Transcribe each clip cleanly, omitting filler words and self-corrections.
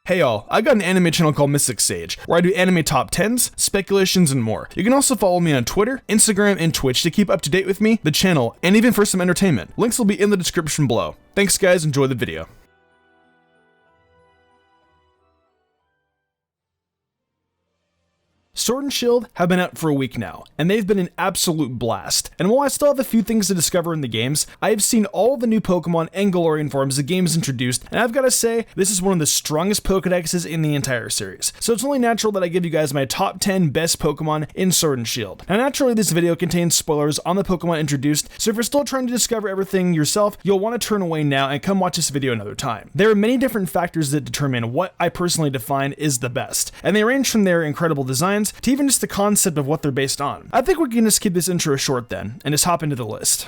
Hey y'all, I got an anime channel called Mystic Sage, where I do anime top 10s, speculations, and more. You can also follow me on Twitter, Instagram, and Twitch to keep up to date with me, the channel, and even for some entertainment. Links will be in the description below. Thanks guys, enjoy the video. Sword and Shield have been out for a week now, and they've been an absolute blast. And while I still have a few things to discover in the games, I have seen all the new Pokemon and Galarian forms the game's introduced, and I've gotta say, this is one of the strongest Pokedexes in the entire series. So it's only natural that I give you guys my top 10 best Pokemon in Sword and Shield. Now naturally this video contains spoilers on the Pokemon introduced, so if you're still trying to discover everything yourself, you'll want to turn away now and come watch this video another time. There are many different factors that determine what I personally define is the best, and they range from their incredible designs to even just the concept of what they're based on. I think we can just keep this intro short then, and just hop into the list.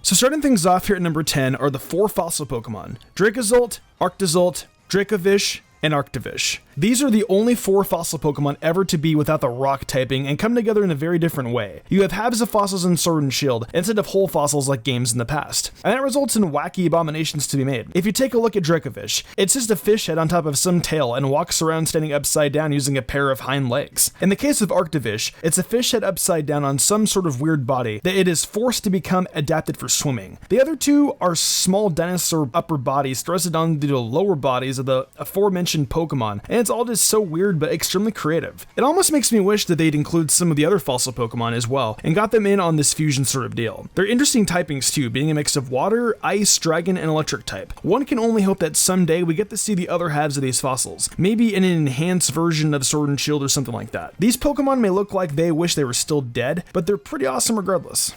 So starting things off here at number 10 are the 4 fossil Pokemon, Dracozolt, Arctozolt, Dracovish, and Arctovish. These are the only 4 fossil Pokemon ever to be without the rock typing and come together in a very different way. You have halves of fossils in Sword and Shield instead of whole fossils like games in the past, and that results in wacky abominations to be made. If you take a look at Dracovish, it's just a fish head on top of some tail and walks around standing upside down using a pair of hind legs. In the case of Arctovish, it's a fish head upside down on some sort of weird body that it is forced to become adapted for swimming. The other 2 are small dinosaur upper bodies thrusted onto the lower bodies of the aforementioned Pokemon, and it's all just so weird but extremely creative. It almost makes me wish that they'd include some of the other fossil Pokemon as well, and got them in on this fusion sort of deal. They're interesting typings too, being a mix of water, ice, dragon, and electric type. One can only hope that someday we get to see the other halves of these fossils, maybe in an enhanced version of Sword and Shield or something like that. These Pokemon may look like they wish they were still dead, but they're pretty awesome regardless.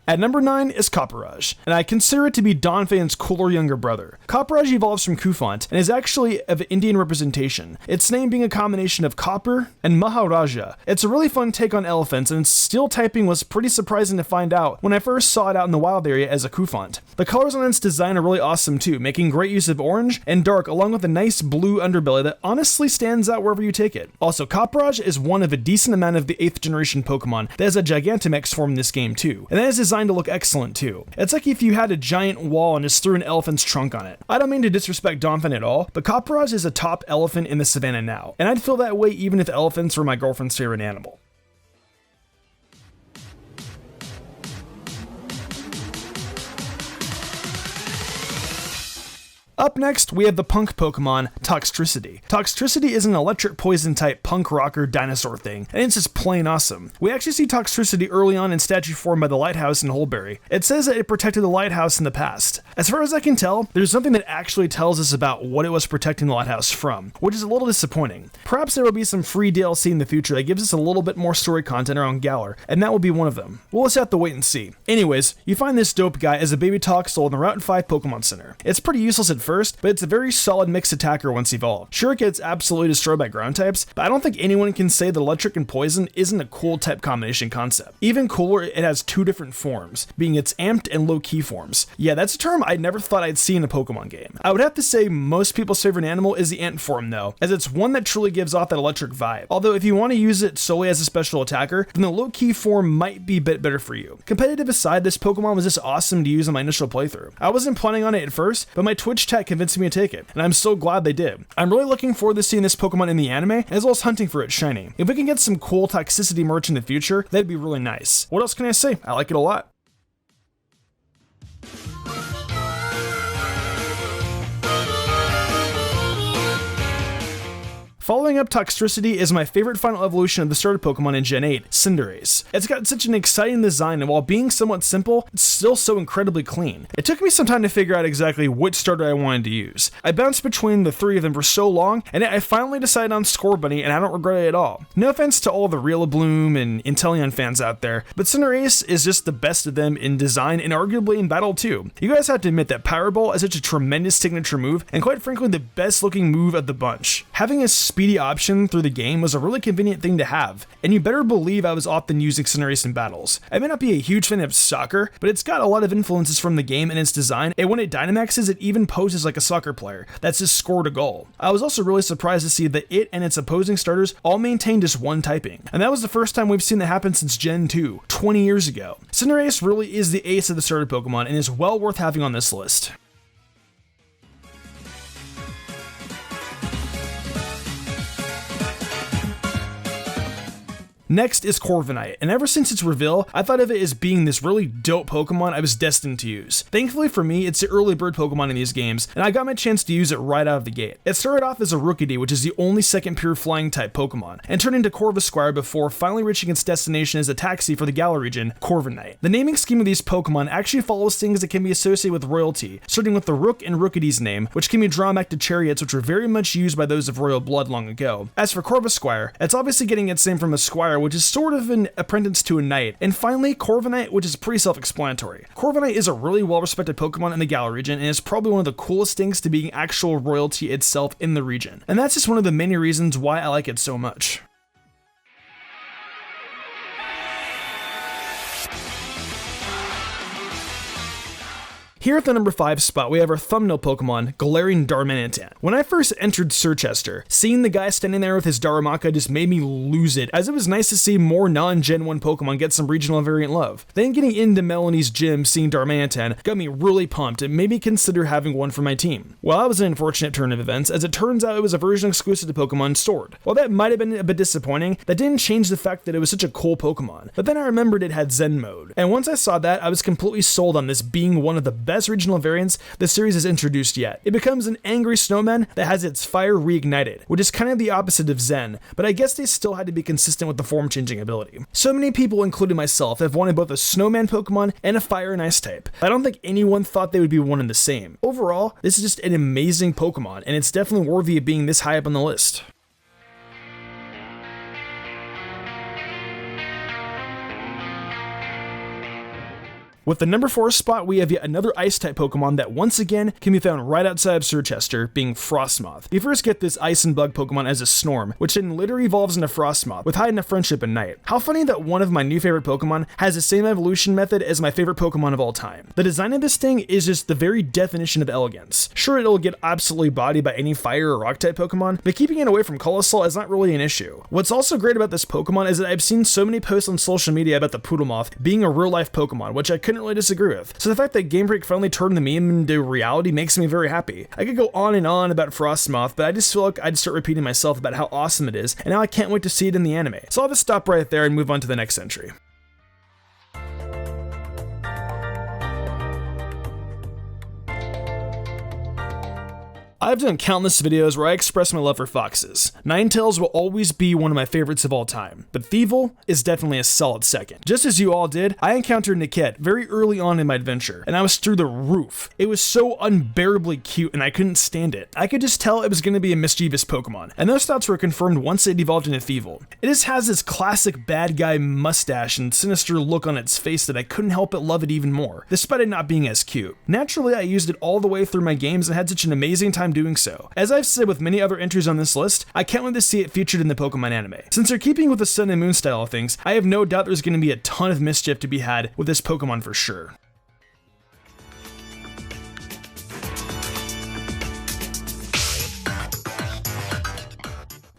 At number 9 is Copperaj, and I consider it to be Donphan's cooler younger brother. Copperaj evolves from Cufant and is actually of Indian representation, its name being a combination of copper and Maharaja. It's a really fun take on elephants, and its steel typing was pretty surprising to find out when I first saw it out in the wild area as a Cufant. The colors on its design are really awesome too, making great use of orange and dark along with a nice blue underbelly that honestly stands out wherever you take it. Also, Copperaj is one of a decent amount of the 8th generation Pokemon that has a Gigantamax form in this game too, and that is designed to look excellent too. It's like if you had a giant wall and just threw an elephant's trunk on it. I don't mean to disrespect Donphan at all, but Copperaj is a top elephant in the savannah now, and I'd feel that way even if elephants were my girlfriend's favorite animal. Up next, we have the punk Pokemon, Toxtricity. Toxtricity is an electric poison type punk rocker dinosaur thing, and it's just plain awesome. We actually see Toxtricity early on in statue form by the lighthouse in Holberry. It says that it protected the lighthouse in the past. As far as I can tell, there's nothing that actually tells us about what it was protecting the lighthouse from, which is a little disappointing. Perhaps there will be some free DLC in the future that gives us a little bit more story content around Galar, and that will be one of them. We'll just have to wait and see. Anyways, you find this dope guy as a baby Toxel in the Route 5 Pokemon Center. It's pretty useless at first, but it's a very solid mixed attacker once evolved. Sure, it gets absolutely destroyed by ground types, but I don't think anyone can say that electric and poison isn't a cool type combination concept. Even cooler, it has 2 different forms, being its amped and low key forms. Yeah, that's a term I never thought I'd see in a Pokemon game. I would have to say most people's favorite animal is the ant form though, as it's one that truly gives off that electric vibe. Although if you want to use it solely as a special attacker, then the low key form might be a bit better for you. Competitive aside, this Pokemon was just awesome to use in my initial playthrough. I wasn't planning on it at first, but my Twitch chat convinced me to take it, and I'm so glad they did. I'm really looking forward to seeing this Pokemon in the anime, as well as hunting for it shiny. If we can get some cool Toxicity merch in the future, that'd be really nice. What else can I say? I like it a lot. Following up Toxtricity is my favorite final evolution of the starter Pokemon in Gen 8, Cinereous. It's got such an exciting design, and while being somewhat simple, it's still so incredibly clean. It took me some time to figure out exactly which starter I wanted to use. I bounced between the 3 of them for so long, and I finally decided on Scorbunny, and I don't regret it at all. No offense to all the Rillaboom and Inteleon fans out there, but Cinereous is just the best of them in design and arguably in battle too. You guys have to admit that Powerball is such a tremendous signature move, and quite frankly the best looking move of the bunch. Having a speedy option through the game was a really convenient thing to have, and you better believe I was often using Cinereous in battles. I may not be a huge fan of soccer, but it's got a lot of influences from the game and its design, and when it Dynamaxes, it even poses like a soccer player that's just scored a goal. I was also really surprised to see that it and its opposing starters all maintain just one typing, and that was the first time we've seen that happen since Gen 2, 20 years ago. Cinereous really is the ace of the starter Pokemon and is well worth having on this list. Next is Corviknight, and ever since its reveal, I thought of it as being this really dope Pokemon I was destined to use. Thankfully for me, it's the early bird Pokemon in these games, and I got my chance to use it right out of the gate. It started off as a Rookidee, which is the only second pure flying type Pokemon, and turned into Corvisquire before finally reaching its destination as a taxi for the Galar region, Corviknight. The naming scheme of these Pokemon actually follows things that can be associated with royalty, starting with the Rook and Rookidee's name, which can be drawn back to chariots which were very much used by those of royal blood long ago. As for Corvisquire, it's obviously getting its name from a squire, which is sort of an apprentice to a knight. And finally, Corviknight, which is pretty self-explanatory. Corviknight is a really well-respected Pokemon in the Galar region, and is probably one of the coolest things to being actual royalty itself in the region. And that's just one of the many reasons why I like it so much. Here at the number 5 spot, we have our thumbnail Pokemon, Galarian Dharma Antenna. When I first entered Sirchester, seeing the guy standing there with his Darumaka just made me lose it, as it was nice to see more non-Gen 1 Pokemon get some regional variant love. Then getting into Melanie's gym, seeing Dharma Antenna got me really pumped and made me consider having one for my team. Well, that was an unfortunate turn of events, as it turns out it was a version exclusive to Pokemon Sword. While that might have been a bit disappointing, that didn't change the fact that it was such a cool Pokemon. But then I remembered it had Zen mode, and once I saw that, I was completely sold on this being one of the best regional variants the series has introduced yet. It becomes an angry snowman that has its fire reignited, which is kind of the opposite of Zen, but I guess they still had to be consistent with the form changing ability. So many people, including myself, have wanted both a snowman Pokemon and a fire and ice type. I don't think anyone thought they would be one and the same. Overall, this is just an amazing Pokemon, and it's definitely worthy of being this high up on the list. With the number 4 spot, we have yet another Ice-type Pokemon that once again can be found right outside of Sirchester, being Frostmoth. You first get this Ice and Bug Pokemon as a Snorm, which then later evolves into Frostmoth, with high enough friendship and Night. How funny that one of my new favorite Pokemon has the same evolution method as my favorite Pokemon of all time. The design of this thing is just the very definition of elegance. Sure, it'll get absolutely bodied by any Fire or Rock-type Pokemon, but keeping it away from Colossal is not really an issue. What's also great about this Pokemon is that I've seen so many posts on social media about the Poodlemoth being a real-life Pokemon, which I couldn't really disagree with. So the fact that Game Freak finally turned the meme into reality makes me very happy. I could go on and on about Frostmoth, but I just feel like I'd start repeating myself about how awesome it is, and now I can't wait to see it in the anime. So I'll just stop right there and move on to the next entry. I've done countless videos where I express my love for foxes. Ninetales will always be one of my favorites of all time, but Fievel is definitely a solid second. Just as you all did, I encountered Niket very early on in my adventure, and I was through the roof. It was so unbearably cute, and I couldn't stand it. I could just tell it was going to be a mischievous Pokemon, and those thoughts were confirmed once it evolved into Fievel. It just has this classic bad guy mustache and sinister look on its face that I couldn't help but love it even more, despite it not being as cute. Naturally, I used it all the way through my games and had such an amazing time doing so. As I've said with many other entries on this list, I can't wait to see it featured in the Pokemon anime. Since they're keeping with the Sun and Moon style of things, I have no doubt there's going to be a ton of mischief to be had with this Pokemon for sure.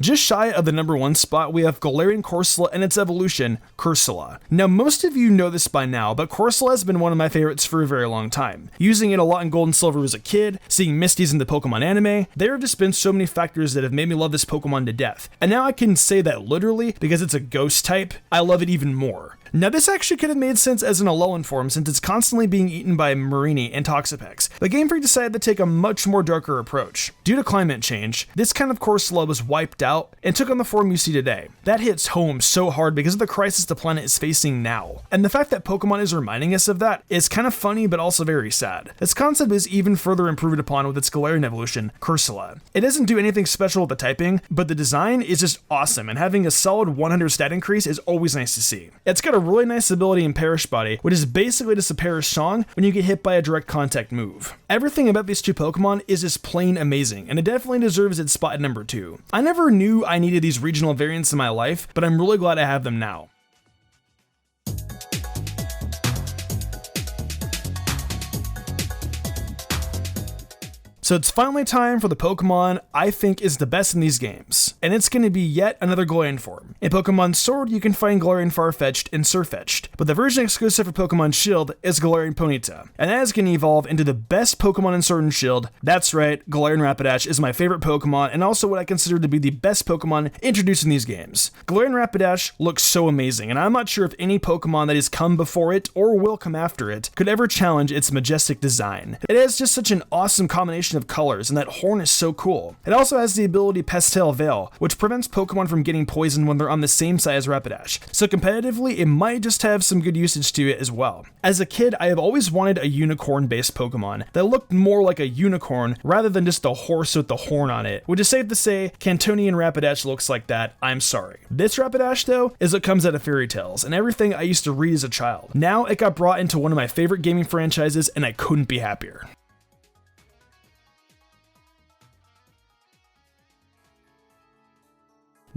Just shy of the number 1 spot, we have Galarian Corsola and its evolution, Cursula. Now, most of you know this by now, but Corsola has been one of my favorites for a very long time. Using it a lot in Gold and Silver as a kid, seeing Misty's in the Pokemon anime, there have just been so many factors that have made me love this Pokemon to death. And now I can say that literally, because it's a ghost type, I love it even more. Now, this actually could have made sense as an Alolan form since it's constantly being eaten by Marini and Toxapex, but Game Freak decided to take a much more darker approach. Due to climate change, this kind of Corsola was wiped out and took on the form you see today. That hits home so hard because of the crisis the the planet is facing now. And the fact that Pokemon is reminding us of that is kind of funny but also very sad. This concept is even further improved upon with its Galarian evolution, Cursula. It doesn't do anything special with the typing, but the design is just awesome, and having a solid 100 stat increase is always nice to see. It's got a really nice ability in Perish Body, which is basically just a Perish Song when you get hit by a direct contact move. Everything about these two Pokemon is just plain amazing, and it definitely deserves its spot at number 2. I never knew I needed these regional variants in my life, but I'm really glad I have them now. So it's finally time for the Pokemon I think is the best in these games, and it's going to be yet another Galarian form. In Pokemon Sword, you can find Galarian Farfetch'd and Sirfetch'd, but the version exclusive for Pokemon Shield is Galarian Ponyta, and that is going to evolve into the best Pokemon in Sword and Shield. That's right, Galarian Rapidash is my favorite Pokemon, and also what I consider to be the best Pokemon introduced in these games. Galarian Rapidash looks so amazing, and I'm not sure if any Pokemon that has come before it, or will come after it, could ever challenge its majestic design. It has just such an awesome combination of colors, and that horn is so cool. It also has the ability Pastel Veil, which prevents Pokemon from getting poisoned when they're on the same side as Rapidash, so competitively it might just have some good usage to it as well. As a kid, I have always wanted a unicorn-based Pokemon that looked more like a unicorn rather than just a horse with the horn on it, which is safe to say Cantonian Rapidash looks like that, I'm sorry. This Rapidash though, is what comes out of fairy tales, and everything I used to read as a child. Now it got brought into one of my favorite gaming franchises, and I couldn't be happier.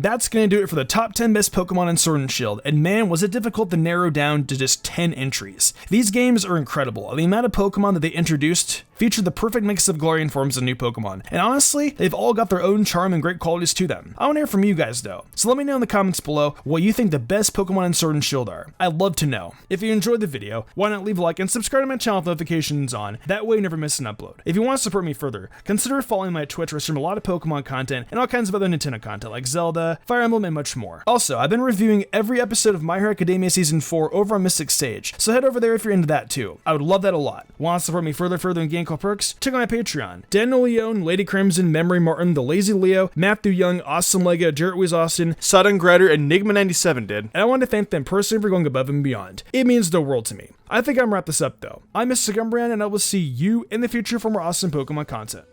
That's going to do it for the top 10 best Pokemon in Sword and Shield, and man, was it difficult to narrow down to just 10 entries. These games are incredible, and the amount of Pokemon that they introduced feature the perfect mix of Galarian forms and new Pokemon, and honestly, they've all got their own charm and great qualities to them. I want to hear from you guys though, so let me know in the comments below what you think the best Pokemon in Sword and Shield are. I'd love to know. If you enjoyed the video, why not leave a like and subscribe to my channel with notifications on, that way you never miss an upload. If you want to support me further, consider following my Twitch where I stream a lot of Pokemon content and all kinds of other Nintendo content like Zelda, Fire Emblem, and much more. Also, I've been reviewing every episode of My Hero Academia Season 4 over on Mystic Sage, so head over there if you're into that too. I would love that a lot. Want to support me further in game called Perks? Check out my Patreon. Daniel Leone, Lady Crimson, Memory Martin, The Lazy Leo, Matthew Young, Awesome Lega, Jarrett Weiss Austin, Sodden Grider, and Enigma97 did, and I want to thank them personally for going above and beyond. It means the world to me. I think I'm gonna wrap this up though. I'm Mr. Gumbrian, and I will see you in the future for more awesome Pokemon content.